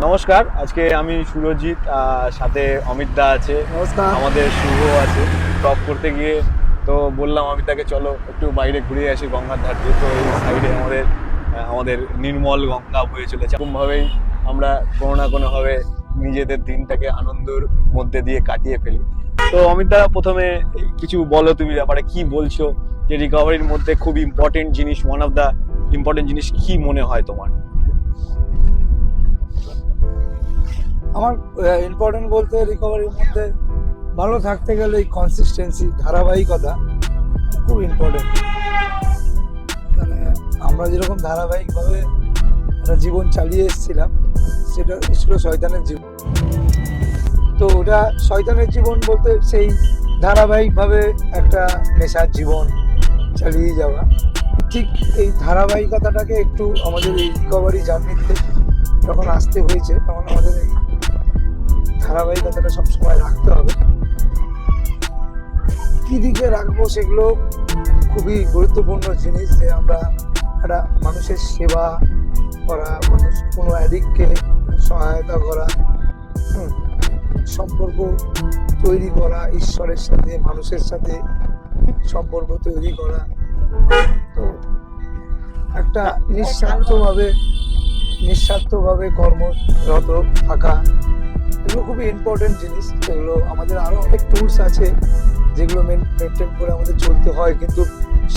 নমস্কার, আজকে আমি সুরজিৎ, সাথে অমিত দা আছে, নমস্কার। আমাদের শুভ আছে। টপ করতে গিয়ে তো বললাম অমিতদাকে চলো একটু বাইরে ঘুরে আসি গঙ্গার ধার দিয়ে। তো এই সাইডে আমাদের নির্মল গঙ্গা বয়ে চলেছে। এরকমভাবেই আমরা কোনো না কোনোভাবে নিজেদের দিনটাকে আনন্দের মধ্যে দিয়ে কাটিয়ে ফেলি। তো অমিতদা, প্রথমে কিছু বলো, তুমি ব্যাপারে কি বলছো, যে রিকভারির মধ্যে খুব ইম্পর্টেন্ট জিনিস, ওয়ান অফ দ্য ইম্পর্টেন্ট জিনিস কি মনে হয় তোমার? আমার ইম্পর্টেন্ট বলতে রিকভারির মধ্যে ভালো থাকতে গেলে এই কনসিস্টেন্সি, ধারাবাহিকতা খুব ইম্পর্টেন্ট। মানে আমরা যেরকম ধারাবাহিকভাবে একটা জীবন চালিয়ে এসেছিলাম, সেটা ছিল শয়তানের জীবন। তো ওটা শয়তানের জীবন বলতে সেই ধারাবাহিকভাবে একটা নেশার জীবন চালিয়ে যাওয়া। ঠিক এই ধারাবাহিকতাটাকে একটু আমাদের এই রিকভারি জার্নিতে যখন আসতে হয়েছে, তখন আমাদের এই ধারাবাহিকতাটা সবসময় রাখতে হবে। কি দিকে রাখবো সেগুলো খুবই গুরুত্বপূর্ণ জিনিস, যে আমরা একটা মানুষের সেবা করা, মানুষ কোনো অ্যাডিক্টকে সহায়তা করা, সম্পর্ক তৈরি করা, ঈশ্বরের সাথে মানুষের সাথে সম্পর্ক তৈরি করা, তো একটা নিঃস্বার্থভাবে কর্মরত থাকা, এগুলো খুবই ইম্পর্টেন্ট জিনিস। যেগুলো আমাদের আরো অনেক টুলস আছে যেগুলো মেনটেন করে আমাদের চলতে হয়, কিন্তু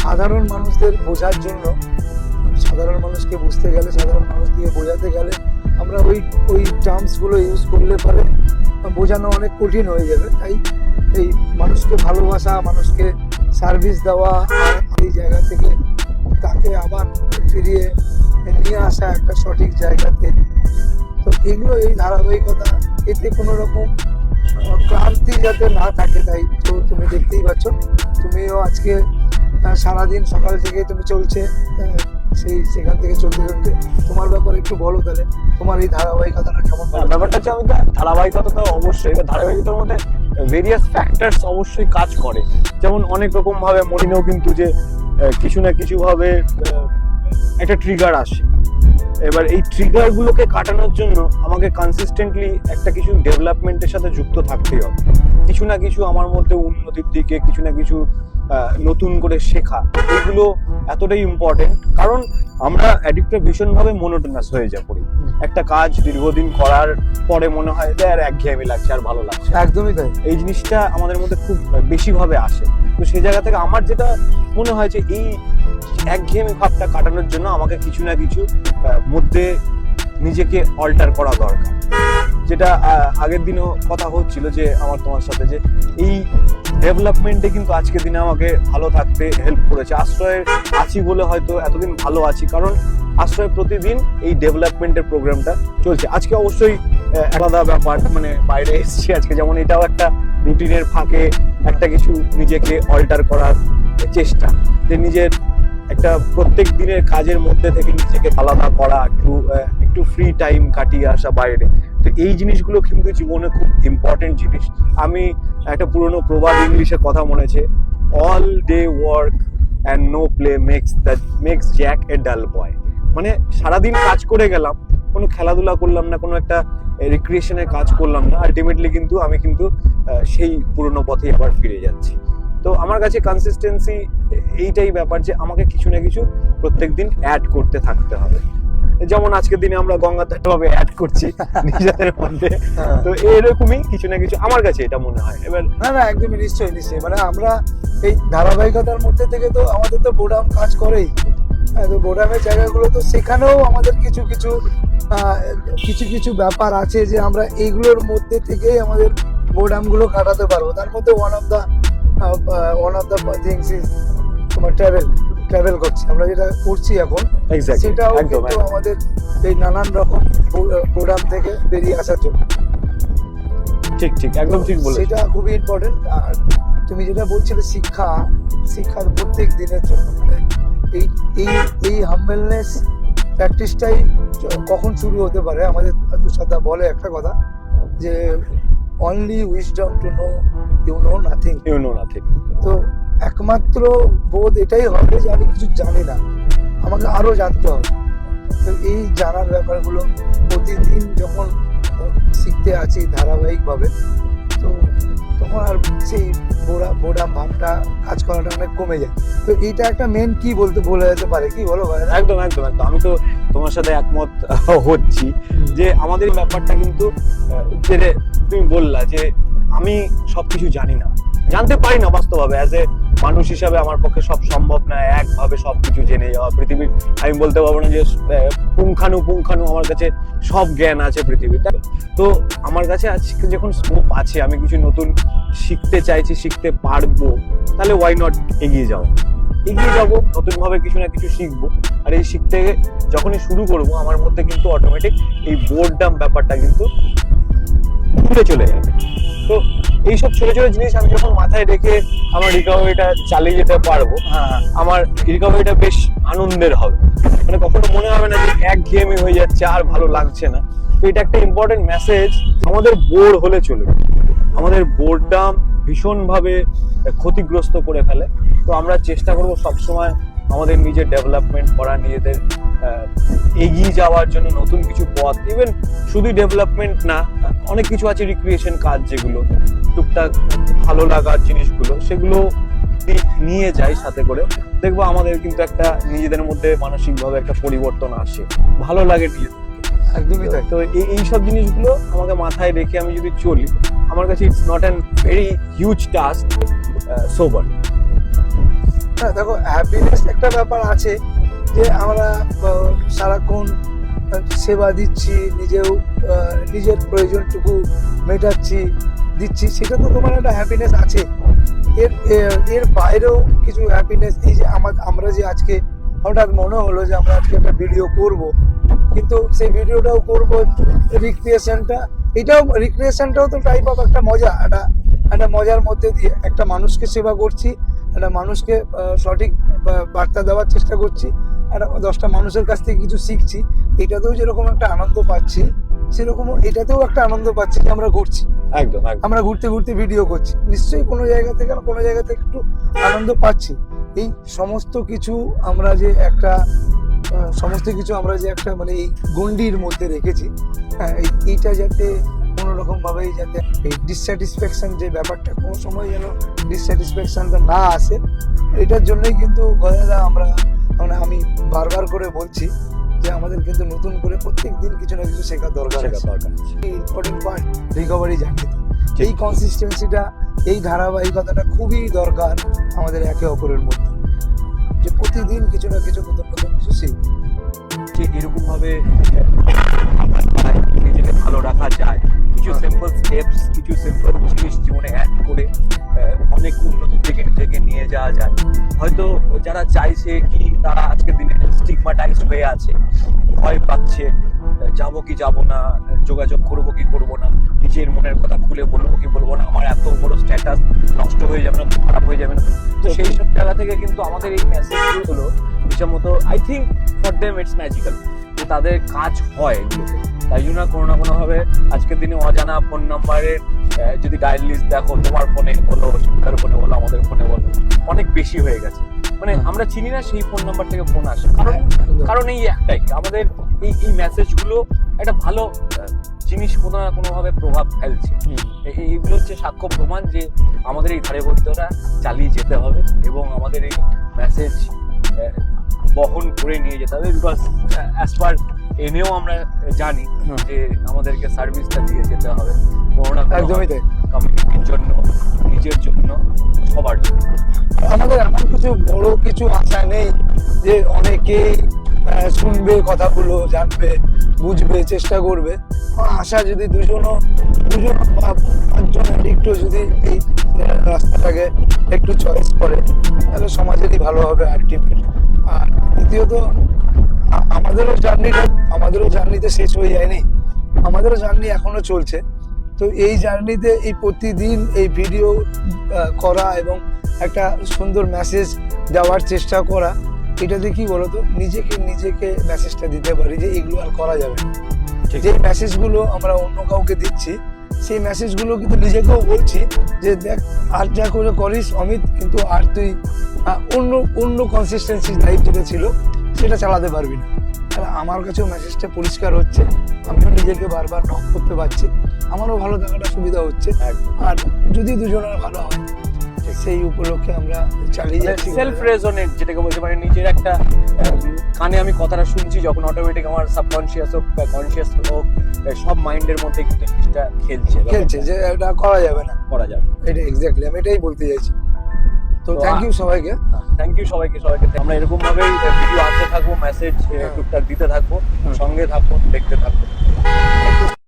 সাধারণ মানুষদের বোঝার জন্য, সাধারণ মানুষকে বুঝতে গেলে, সাধারণ মানুষকে বোঝাতে গেলে আমরা ওই টার্মসগুলো ইউজ করলে পরে বোঝানো অনেক কঠিন হয়ে যাবে। তাই এই মানুষকে ভালোবাসা, মানুষকে সার্ভিস দেওয়া, এই জায়গা থেকে তাকে আবার ফিরিয়ে নিয়ে আসা একটা সঠিক জায়গাতে, তো এগুলো এই ধারাবাহিকতা, এতে কোনো রকম ক্লান্তি যাতে না থাকে। তাই তো তুমি দেখতেই পাচ্ছ, তুমিও আজকে সারাদিন সকাল থেকে তুমি চলছে, সেখান থেকে চলতে চলতে তোমার ব্যাপারে একটু বলো তাহলে, তোমার এই ধারাবাহিকতাটা কেমন? ব্যাপারটা হচ্ছে, আমি ধারাবাহিকতা তো অবশ্যই, ধারাবাহিকতার মধ্যে ভেরিয়াস ফ্যাক্টরস অবশ্যই কাজ করে। যেমন অনেক রকম ভাবে মরিনেও কিন্তু যে কিছু না কিছু ভাবে একটা ট্রিগার আসে। এবার এই ট্রিগার গুলোকে কাটানোর জন্য আমাকে কনসিস্টেন্টলি একটা কিছু ডেভেলপমেন্টের সাথে যুক্ত থাকতেই হবে। কিছু না কিছু আমার মধ্যে উন্নতির দিকে, কিছু না কিছু নতুন করে শেখা, এগুলো এতটাই ইম্পর্টেন্ট। কারণ আমরা অ্যাডিক্টে ভীষণভাবে মনোটোনাস হয়ে যা পড়ি। একটা কাজ দীর্ঘদিন করার পরে মনে হয় যে আর একঘেয়েমি লাগছে, আর ভালো লাগছে। একদমই তাই। এই জিনিসটা আমাদের মধ্যে খুব বেশিভাবে আসে। তো সেই জায়গা থেকে আমার যেটা মনে হয় যে এই একঘেয়েমি ভাবটা কাটানোর জন্য আমাকে কিছু না কিছু মধ্যে নিজেকে অল্টার করা দরকার। যেটা আগের দিনও কথা হচ্ছিল যে আমার তোমার সাথে, যে এই ডেভেলপমেন্টে কিন্তু আজকের দিনে আমাকে ভালো থাকতে হেল্প করেছে। আশ্রয়ে আছি বলে হয়তো এতদিন ভালো আছি, কারণ আশ্রয় প্রতিদিন এই ডেভেলপমেন্টের প্রোগ্রামটা চলছে। আজকে অবশ্যই আলাদা ব্যাপার, মানে বাইরে এসেছি আজকে, যেমন এটাও একটা রুটিনের ফাঁকে একটা কিছু নিজেকে অল্টার করার চেষ্টা, যে নিজের একটা প্রত্যেক দিনের কাজের মধ্যে থেকে নিজেকে আলাদা করা, একটু ফ্রি টাইম কাটিয়ে আসা বাইরে। তো এই জিনিসগুলো কিন্তু জীবনে খুব ইম্পর্টেন্ট জিনিস। আমি একটা পুরনো প্রবাদ ইংলিশে কথা মনেছে, all day work and no play makes Jack a dull boy. মানে সারাদিন কাজ করে গেলাম, কোনো খেলাধুলা করলাম না, কোনো একটা রিক্রিয়েশনের কাজ করলাম না, আলটিমেটলি কিন্তু আমি সেই পুরনো পথে আবার ফিরে যাচ্ছি। তো আমার কাছে কনসিস্টেন্সি এইটাই ব্যাপার, যে আমাকে কিছু না কিছু প্রত্যেকদিন অ্যাড করতে থাকতে হবে। যেমন আজকের দিনে আমরা গঙ্গার ধারটা ভাবে অ্যাড করছি নিজেদের মধ্যে। তো এরকমই কিছু না কিছু আমার কাছে এটা মনে হয়। এবার না, একদমই নিশ্চয়ই। মানে আমরা এই ধারাবাহিকতার মধ্যে থেকে তো আমাদের তো বোর্ডাম কাজ করেই। তো বোর্ডামের জায়গাগুলো, তো সেখানেও আমাদের কিছু ব্যাপার আছে যে আমরা এইগুলোর মধ্যে থেকেই আমাদের বোর্ডামগুলো কাটাতে পারবো। তার মধ্যে one of the things is তোমার ট্রাভেল করছি, আমরা যেটা করছি এখন, সেটাও কিন্তু আমাদের এই নানান রকম প্রোগ্রাম থেকে বেরিয়ে আসার জন্য। ঠিক একদম ঠিক বলেছো, সেটা খুবই ইম্পর্টেন্ট। আর তুমি যেটা বলছিলে শিক্ষার প্রত্যেক দিনের জন্য, মানে এই হাম্বলনেস প্র্যাকটিসটাই কখন শুরু হতে পারে? আমাদের তুষারদা বলে একটা কথা, যে only wisdom to know you know nothing. তো একমাত্র বোধ এটাই হবে যে আমি কিছু জানি না, আমাকে আরো জানতে হবে। তো এই জানার ব্যাপারগুলো প্রতিদিন যখন শিখতে আছি ধারাবাহিকভাবে, তো তখন আর সেই বোরাম ভাবটা কাজ করাটা অনেক কমে যায়। তো এইটা একটা মেন কি বলা যেতে পারে, কি বলো ভাই? একদম একদম একদম, আমি তো তোমার সাথে একমত হচ্ছি যে আমাদের ব্যাপারটা কিন্তু যে তুমি বললা যে আমি সবকিছু জানি না, জানতে পারি না বাস্তবভাবে। অ্যাজ এ মানুষ হিসাবে আমার পক্ষে সব সম্ভব না একভাবে সবকিছু জেনে যাওয়া পৃথিবীর। আমি বলতে পারবো না যে পুঙ্খানু আমার কাছে সব জ্ঞান আছে পৃথিবীর। তো আমার কাছে আজকে যখন স্কোপ আছে, আমি কিছু নতুন শিখতে চাইছি, শিখতে পারবো, তাহলে ওয়াই নট এগিয়ে যাবো, নতুন ভাবে কিছু না কিছু শিখবো। আর এই শিখতে যখনই শুরু করবো, আমার মধ্যে কিন্তু অটোমেটিক এই বোরডাম ব্যাপারটা কিন্তু ভুলে চলে যাবে। তো এইসব ছোট ছোট জিনিস আমি যখন মাথায় রেখে আমার রিকভারিটা চালিয়ে যেতে পারবো, আমার রিকভারিটা বেশ আনন্দের হবে। মানে কখনো মনে হবে না যে একঘেয়েমি হয়ে যাচ্ছে, আর ভালো লাগছে না। তো এটা একটা ইম্পর্টেন্ট মেসেজ, আমাদের বোর হলে চলবে। আমাদের বোরডাম ভীষণভাবে ক্ষতিগ্রস্ত করে ফেলে। তো আমরা চেষ্টা করবো সবসময় আমাদের নিজের ডেভেলপমেন্ট করা, নিজেদের এগিয়ে যাওয়ার জন্য নতুন কিছু পথ। ইভেন শুধু ডেভেলপমেন্ট না, অনেক কিছু আছে রিক্রিয়েশন কাজ, যেগুলো টুকটাক ভালো লাগার জিনিসগুলো, সেগুলো নিয়ে যাই সাথে করে। দেখবো আমাদের কিন্তু একটা নিজেদের মধ্যে মানসিকভাবে একটা পরিবর্তন আসে, ভালো লাগে নিজেদের। একদমই তাই। তো এইসব জিনিসগুলো আমাকে মাথায় রেখে আমি যদি চলি, আমার কাছে it's not an very huge task সোবার। হ্যাঁ দেখো, হ্যাপিনেস একটা ব্যাপার আছে যে আমরা সারাক্ষণ সেবা দিচ্ছি, নিজের প্রয়োজনটুকু দিচ্ছি, সেটা তো তোমার একটা হ্যাপিনেস আছে। এর বাইরেও কিছু হ্যাপিনেস, এই যে আমরা যে আজকে হঠাৎ মনে হলো যে আমরা আজকে একটা ভিডিও করব, কিন্তু সেই ভিডিওটাও করব রিক্রিয়েশনটাও তো টাইপ অফ একটা মজা, একটা মজার মধ্যে দিয়ে একটা মানুষকে সেবা করছি, একটা মানুষকে সঠিক বার্তা দেওয়ার চেষ্টা করছি, একটা 10টা মানুষের কাছ থেকে কিছু শিখছি। এটাতেও যেরকম একটা আনন্দ পাচ্ছি, সেরকম এটাতেও একটা আনন্দ পাচ্ছি যে আমরা ঘুরছি, একদম আমরা ঘুরতে ঘুরতে ভিডিও করছি। নিশ্চয়ই কোনো জায়গা থেকে একটু আনন্দ পাচ্ছি। এই সমস্ত কিছু আমরা যে একটা মানে এই গণ্ডির মধ্যে রেখেছি, হ্যাঁ, এইটা যাতে কোনো রকম ভাবেই যাতে এই ডিসস্যাটিসফ্যাকশন যে ব্যাপারটা কোনো সময় যেন ডিসস্যাটিসফ্যাকশনটা না আসে, এটার জন্যই কিন্তু গদাদা আমি বারবার করে বলছি যে আমাদের কিন্তু নতুন করে প্রত্যেকদিন কিছু না কিছু শেখার দরকার আছে। ইম্পর্টেন্ট পয়েন্ট রিকভারি জার্নি, এই কনসিস্টেন্সিটা, এই ধারাবাহিকতাটা খুবই দরকার আমাদের একে অপরের মধ্যে, যে প্রতিদিন কিছু না কিছু নতুন কিছু শিখব। যে এরকম ভাবে নিজেকে ভালো রাখা যায়, কিছু সিম্পল স্টেপস, কিছু সিম্পল জিনিস জীবনে অ্যাড করে অনেক উন্নতির দিকে নিজেকে নিয়ে যাওয়া যায়। হয়তো যারা চাইছে কি, তারা আজকের দিনে স্টিগমাটাইজড হয়ে আছে, ভয় পাচ্ছে, যাবো কি যাবো না, যোগাযোগ করবো কি করবো না, নিজের মনের কথা খুলে বলবো কি বলবো না, আমার এত বড় স্ট্যাটাস নষ্ট হয়ে যাবে না, খারাপ হয়ে যাবে না। তো সেই সব জায়গা থেকে কিন্তু আমাদের এই মেসেজগুলো হলো রীতিমতো, I think for them it's magical, যে তাদের কাজ হয় এগুলোতে। তাই জন্য কোনো না কোনো ভাবে আজকের দিনে অজানা ফোন নাম্বারের যদি ডায়াল লিস্ট দেখো, তোমার ফোনে বলো, সুবিধার ফোনে বলো, আমাদের ফোনে বলো, অনেক বেশি হয়ে গেছে। মানে আমরা চিনি না সেই ফোন নাম্বার থেকে ফোন আসে, কারণ এই একটাই, আমাদের এই মেসেজগুলো একটা ভালো জিনিস কোনো না কোনো ভাবে প্রভাব ফেলছে। এইগুলো হচ্ছে সাক্ষ্য প্রমাণ যে আমাদের এই ধারাবাহিকতা চালিয়ে যেতে হবে এবং আমাদের এই মেসেজ বহন করে নিয়ে যেতে হবে। বিকজ অ্যাজ পার এনেও আমরা জানি যে আমাদেরকে সার্ভিসটা দিয়ে যেতে হবে, একদমই তাই, কমিউনিটির জন্য, নিজের জন্য, সবার জন্য। আমাদের এমন কিছু বড় কিছু আশা নেই যে অনেকেই শুনবে কথাগুলো, জানবে, বুঝবে, চেষ্টা করবে। আশা যদি দুজন পাঁচজন একটু যদি এই রাস্তাটাকে একটু চয়েস করে, তাহলে সমাজেরই ভালো হবে আলটিমেট। আর দ্বিতীয়ত আমাদেরও জার্নিতে শেষ হয়ে যায়নি, আমাদেরও জার্নি এখনো চলছে। তো এই জার্নিতে এই প্রতিদিন এই ভিডিও করা এবং একটা সুন্দর মেসেজ দেওয়ার চেষ্টা করা, এটাতে কি বলতো, নিজেকে মেসেজটা দিতে পারি যে এগুলো আর করা যাবে না। যে মেসেজগুলো আমরা অন্য কাউকে দিচ্ছি, সেই মেসেজগুলো কিন্তু নিজেকেও বলছি যে দেখ, আর যা করে করিস অমিত, কিন্তু আর তুই অন্য কনসিস্টেন্সি লাইফ যেটা ছিল সেটা চালাতে পারবি না। আর আমার কাছেও মেসেজটা পরিষ্কার হচ্ছে, আমিও নিজেকে বারবার নক করতে পারছি, আমারও ভালো থাকাটা সুবিধা হচ্ছে। একদম। আর যদি দুজনের ভালো হয় সেই উপলক্ষে আমরা চালিয়ে যাচ্ছি। সেলফ রেজোনেট যেটাকে বলছে, মানে নিজের একটা কানে আমি কথাটা শুনছি যখন অটোমেটিক আমার সাবকনশিয়াস হোক বা কনশিয়াস হোক সব মাইন্ডের মধ্যে কিন্তু জিনিসটা খেলছে যে এটা করা যাবে না, করা যাবে। এটা এক্স্যাক্টলি আমি এটাই বলতে চাইছি। তো তো থ্যাংক ইউ সবাইকে। থ্যাংক ইউ সবাইকে। আমরা এরকম ভাবেই ভিডিও আনতে থাকবো, মেসেজ টুকটাক দিতে থাকবো, সঙ্গে থাকবো, দেখতে থাকবো।